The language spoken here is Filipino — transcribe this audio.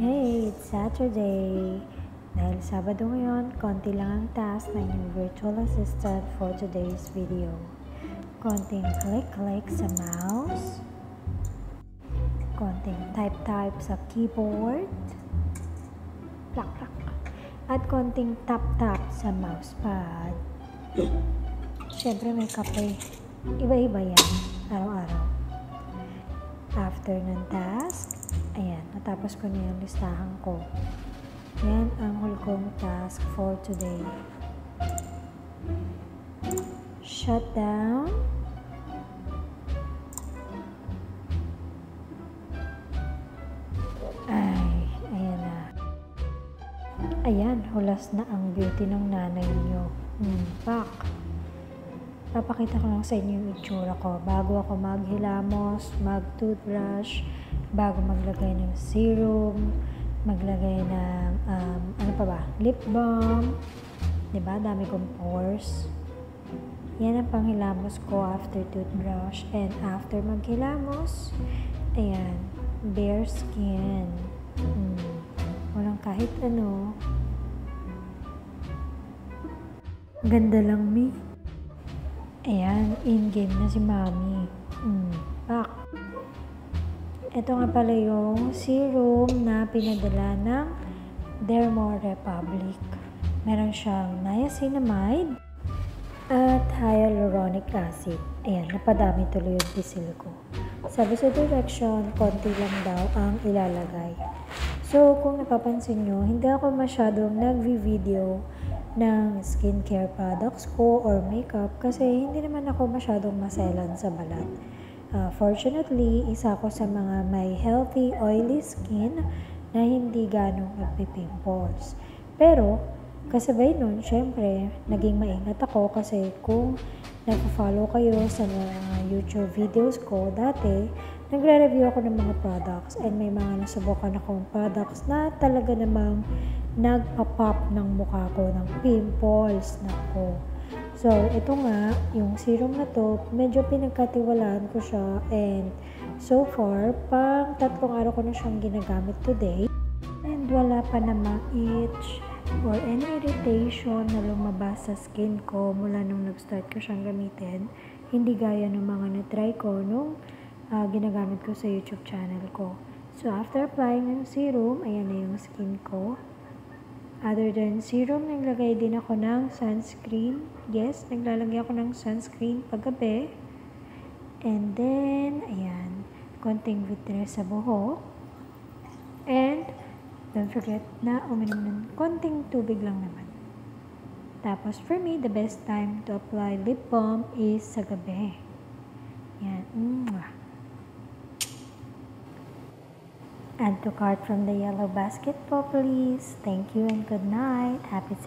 Hey, it's Saturday. Dahil Sabado ngayon, konti lang ang task ng inyong virtual assistant for today's video. Konting click-click sa mouse, konting type-type sa keyboard, plak-plak, at konting tap-tap sa mousepad. Siyempre may kape. Iba-iba yan, araw-araw. After ng task, ayan, natapos ko na yung listahan ko. Yan ang huli kong task for today. Shut down. Ayan na. Ayan, hulas na ang beauty ng nanay nyo. Pak. Papakita ko lang sa inyo yung itsura ko bago ako maghilamos, mag-toothbrush, bago maglagay ng serum, maglagay ng, lip balm. Diba? Dami kong pores. Yan ang panghilamos ko after toothbrush. And after maghilamos, ayan, bare skin. Walang kahit ano. Ganda lang, me. Ayan, in-game na si Mami. Pak. Ito nga pala yung serum na pinadala ng Dermo Republic. Meron siyang niacinamide at hyaluronic acid. Ayan, napadami tuloy yung bisil ko. Sabi sa direction, konti lang daw ang ilalagay. So, kung napapansin nyo, hindi ako masyadong nag-video ng skincare products ko or makeup kasi hindi naman ako masyadong maselan sa balat. Fortunately, isa ako sa mga may healthy, oily skin na hindi ganong nagpipimples. Pero, kasabay nun, syempre, naging maingat ako kasi kung nag-follow kayo sa mga YouTube videos ko dati, nagre-review ako ng mga products and may mga nasubukan akong products na talaga namang nagpa-pop ng mukha ko ng pimples. Nako. So, ito nga, yung serum na to, medyo pinagkatiwalaan ko siya and so far, pang 3 araw ko na siyang ginagamit today and wala pa namang itch or any irritation na lumabas sa skin ko mula nung nag-start ko siyang gamitin. Hindi gaya ng mga na-try ko nung ginagamit ko sa YouTube channel ko. So, after applying ng serum, ayan na yung skin ko. Other than serum, naglagay din ako ng sunscreen. Yes, naglalagay ako ng sunscreen paggabi. And then, ayan, konting vitres sa buhok. And, don't forget na uminom ng konting tubig lang naman. Tapos, for me, the best time to apply lip balm is sa gabi. Yan. Add to cart from the yellow basket po, please. Thank you and good night. Happy